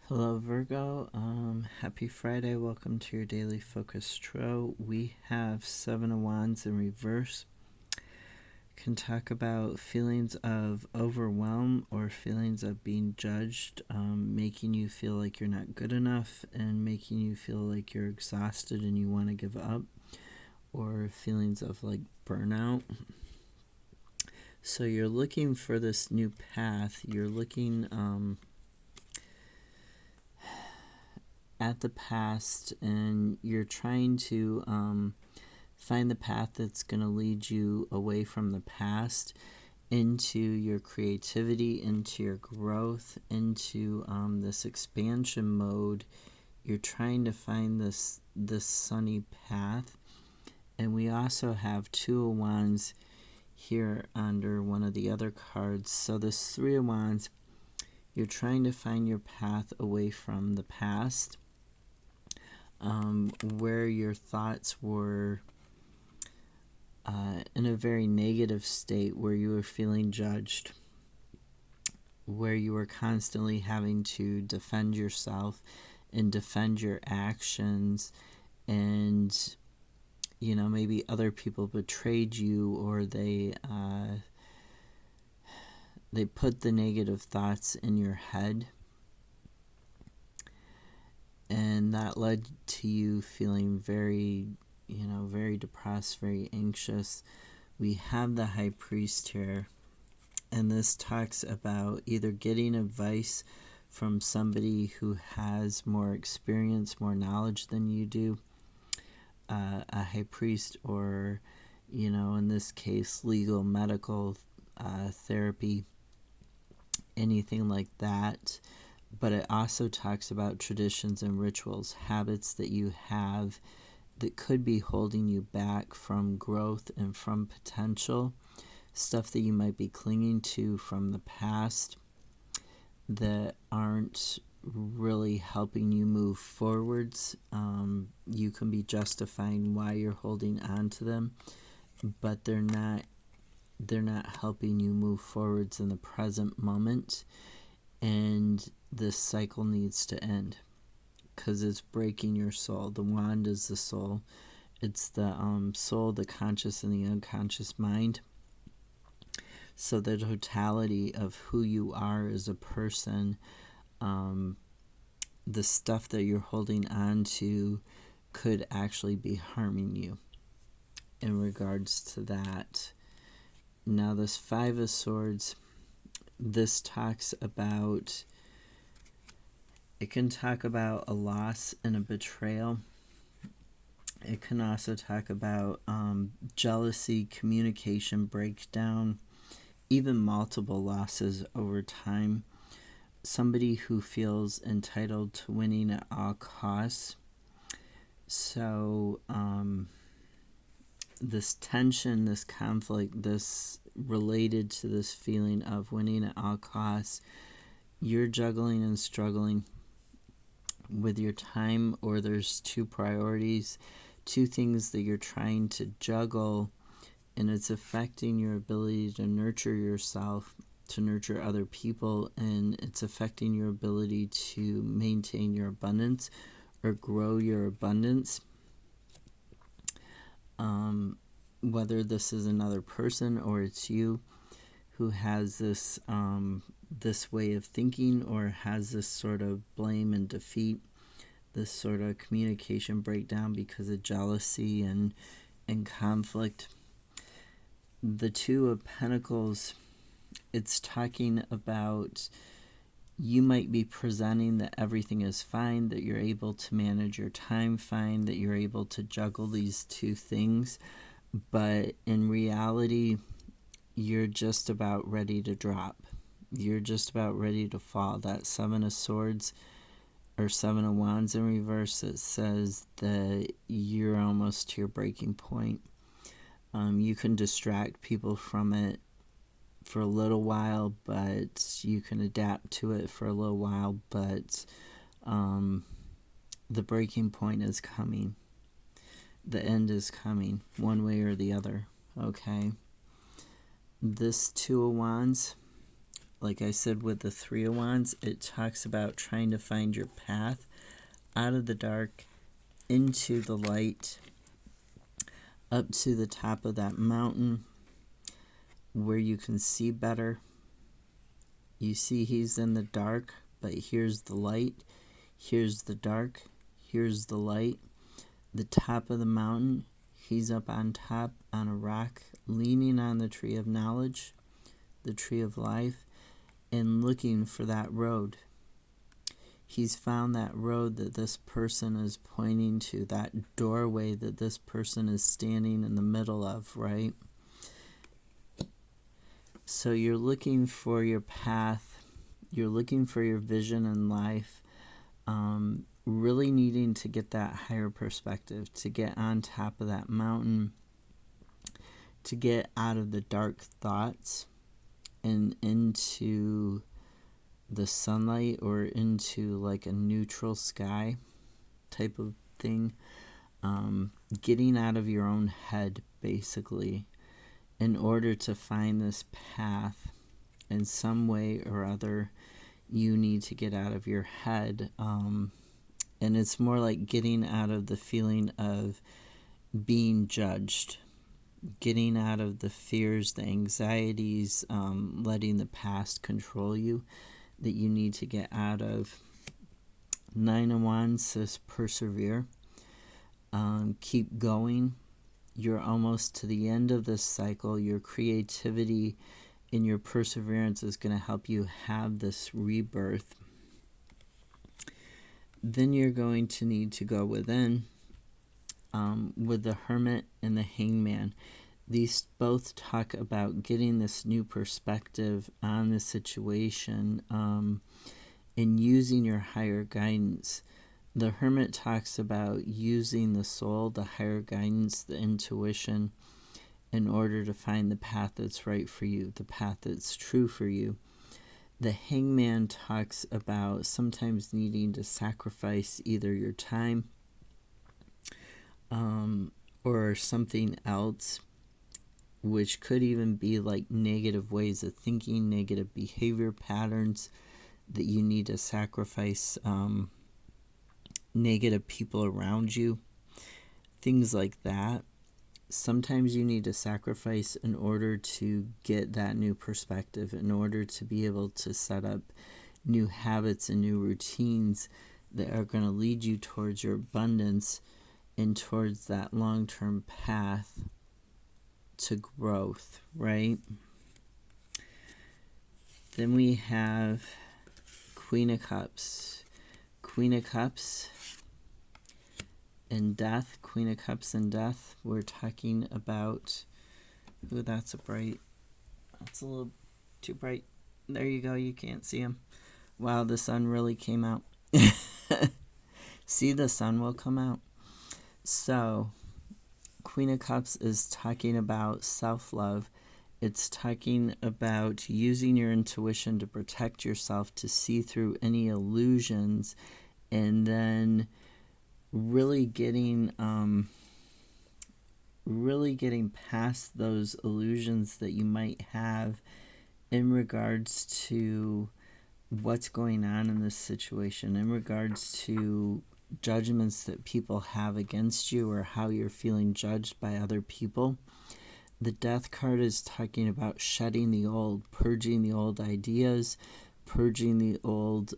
Hello, Virgo. Happy Friday. Welcome to your daily focus tarot. We have Seven of Wands in reverse. Can talk about feelings of overwhelm or feelings of being judged, making you feel like you're not good enough and making you feel like you're exhausted and you want to give up, or feelings of like burnout. So you're looking for this new path. You're looking at the past and you're trying to find the path that's going to lead you away from the past into your creativity, into your growth, into this expansion mode. You're trying to find this sunny path. And we also have Two of Wands here under one of the other cards. So this Three of Wands, you're trying to find your path away from the past, where your thoughts were in a very negative state, where you were feeling judged, where you were constantly having to defend yourself and defend your actions, and maybe other people betrayed you, or they put the negative thoughts in your head, and that led to you feeling very depressed, very anxious. We have the High Priest here, and this talks about either getting advice from somebody who has more experience, more knowledge than you do, a High Priest, or in this case legal, medical, therapy, anything like that. But it also talks about traditions and rituals, habits that you have that could be holding you back from growth and from potential, stuff that you might be clinging to from the past that aren't really helping you move forwards. You can be justifying why you're holding on to them, but they're not helping you move forwards in the present moment. And this cycle needs to end because it's breaking your soul. The wand is the soul. It's the soul, the conscious and the unconscious mind. So the totality of who you are as a person, the stuff that you're holding on to could actually be harming you in regards to that. Now this Five of Swords, this talks about, it can talk about a loss and a betrayal. It can also talk about jealousy, communication breakdown, even multiple losses over time. Somebody who feels entitled to winning at all costs. So this tension, this conflict, this related to this feeling of winning at all costs, you're juggling and struggling with your time, or there's two priorities, two things that you're trying to juggle, and it's affecting your ability to nurture yourself, to nurture other people, and it's affecting your ability to maintain your abundance or grow your abundance. Whether this is another person or it's you who has this this way of thinking, or has this sort of blame and defeat, this sort of communication breakdown because of jealousy and conflict. The Two of Pentacles, it's talking about you might be presenting that everything is fine, that you're able to manage your time fine, that you're able to juggle these two things, but in reality, you're just about ready to drop. You're just about ready to fall. That Seven of Swords or Seven of Wands in reverse, it says that you're almost to your breaking point. You can distract people from it for a little while, but you can adapt to it for a little while, but the breaking point is coming. The end is coming, one way or the other, okay? This Two of Wands, like I said with the Three of Wands, it talks about trying to find your path out of the dark into the light, up to the top of that mountain where you can see better. You see he's in the dark, but here's the light. Here's the dark. Here's the light. The top of the mountain, he's up on top on a rock, leaning on the tree of knowledge, the tree of life, and looking for that road. He's found that road that this person is pointing to, that doorway that this person is standing in the middle of, right? So you're looking for your path. You're looking for your vision in life. Really needing to get that higher perspective, to get on top of that mountain, to get out of the dark thoughts and into the sunlight, or into like a neutral sky type of thing. Getting out of your own head, basically, in order to find this path. In some way or other, you need to get out of your head. And it's more like getting out of the feeling of being judged, getting out of the fears, the anxieties, letting the past control you, that you need to get out of. Nine of Wands says persevere. Keep going. You're almost to the end of this cycle. Your creativity and your perseverance is going to help you have this rebirth. Then you're going to need to go within, with the Hermit and the Hangman. These both talk about getting this new perspective on the situation, and using your higher guidance. The Hermit talks about using the soul, the higher guidance, the intuition, in order to find the path that's right for you, the path that's true for you. The Hangman talks about sometimes needing to sacrifice either your time, or something else, which could even be like negative ways of thinking, negative behavior patterns, that you need to sacrifice, negative people around you, things like that. Sometimes you need to sacrifice in order to get that new perspective, in order to be able to set up new habits and new routines that are going to lead you towards your abundance and towards that long-term path to growth, right? Then we have Queen of Cups. Queen of Cups and Death. Queen of Cups and Death. We're talking about... Ooh, that's a little too bright. There you go. You can't see him. Wow, the sun really came out. See, the sun will come out. So, Queen of Cups is talking about self-love. It's talking about using your intuition to protect yourself, to see through any illusions, and then really getting past those illusions that you might have in regards to what's going on in this situation, in regards to judgments that people have against you, or how you're feeling judged by other people. The Death card is talking about shedding the old, purging the old ideas, purging the old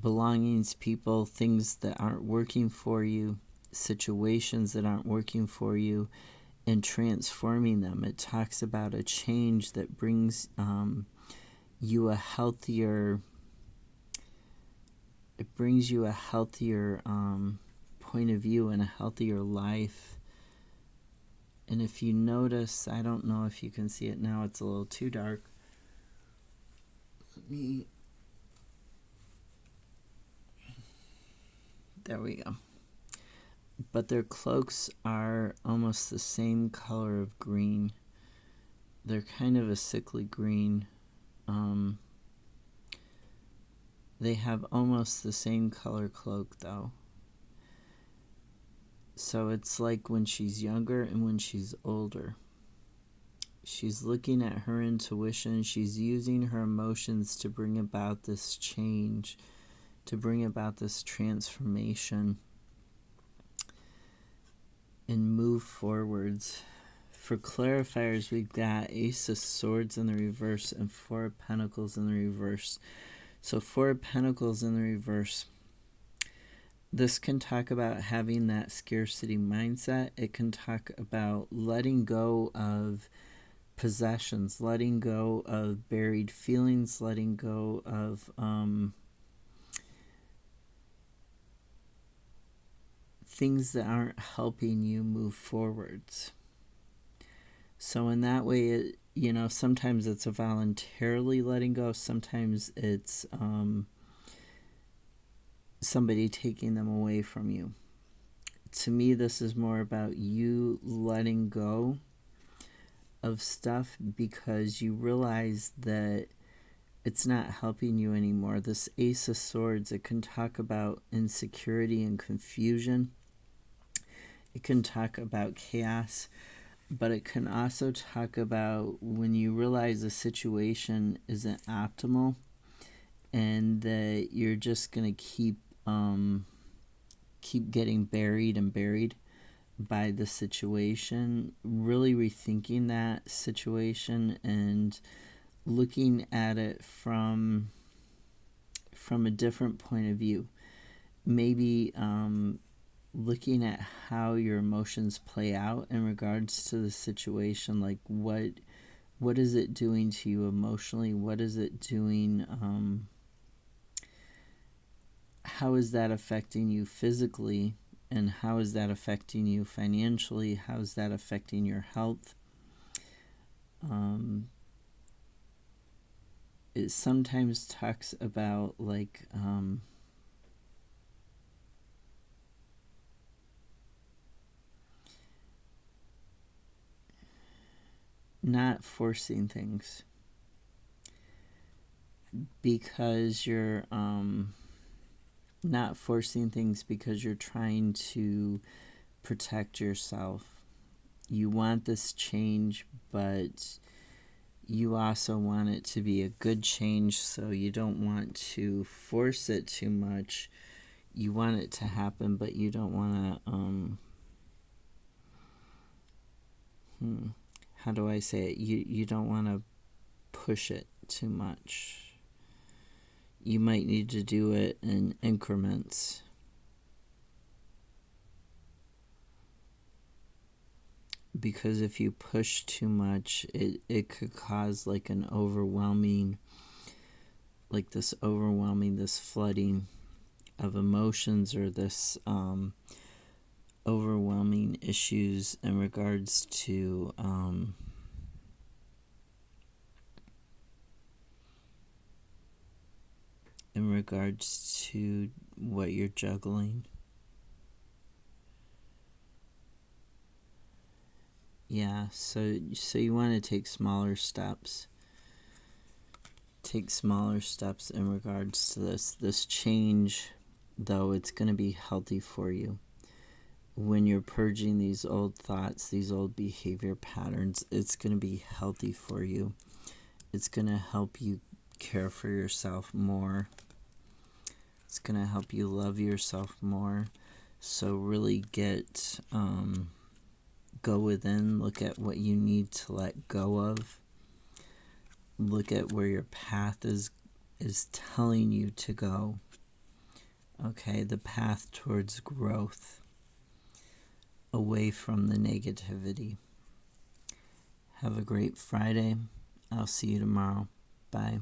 belongings, people, things that aren't working for you, situations that aren't working for you, and transforming them. It talks about a change that brings you a healthier... It brings you a healthier point of view and a healthier life. And if you notice, I don't know if you can see it now, it's a little too dark. There we go. But their cloaks are almost the same color of green. They're kind of a sickly green. They have almost the same color cloak, though. So it's like when she's younger and when she's older. She's looking at her intuition. She's using her emotions to bring about this change, to bring about this transformation and move forwards. For clarifiers, we've got Ace of Swords in the reverse and Four of Pentacles in the reverse. So Four of Pentacles in the reverse. This can talk about having that scarcity mindset. It can talk about letting go of possessions, letting go of buried feelings, letting go of things that aren't helping you move forwards. So in that way, sometimes it's a voluntarily letting go. Sometimes it's somebody taking them away from you. To me, this is more about you letting go of stuff because you realize that it's not helping you anymore. This Ace of Swords, it can talk about insecurity and confusion. It can talk about chaos. But it can also talk about when you realize a situation isn't optimal and that you're just going to keep getting buried by the situation, really rethinking that situation and looking at it from a different point of view. Maybe looking at how your emotions play out in regards to the situation, like what is it doing to you emotionally? What is it doing? How is that affecting you physically? And how is that affecting you financially? How is that affecting your health? It sometimes talks about not forcing things because you're not forcing things because you're trying to protect yourself. You want this change, but you also want it to be a good change, so you don't want to force it too much. You want it to happen, but you don't want to how do I say it? You don't want to push it too much. You might need to do it in increments. Because if you push too much, it could cause like an overwhelming, this flooding of emotions, or this overwhelming issues in regards to what you're juggling. Yeah, so you want to take smaller steps. Take smaller steps in regards to this change, though it's going to be healthy for you. When you're purging these old thoughts, these old behavior patterns, it's going to be healthy for you. It's going to help you care for yourself more. It's going to help you love yourself more. So really go within, look at what you need to let go of. Look at where your path is telling you to go. Okay, the path towards growth, away from the negativity. Have a great Friday. I'll see you tomorrow. Bye.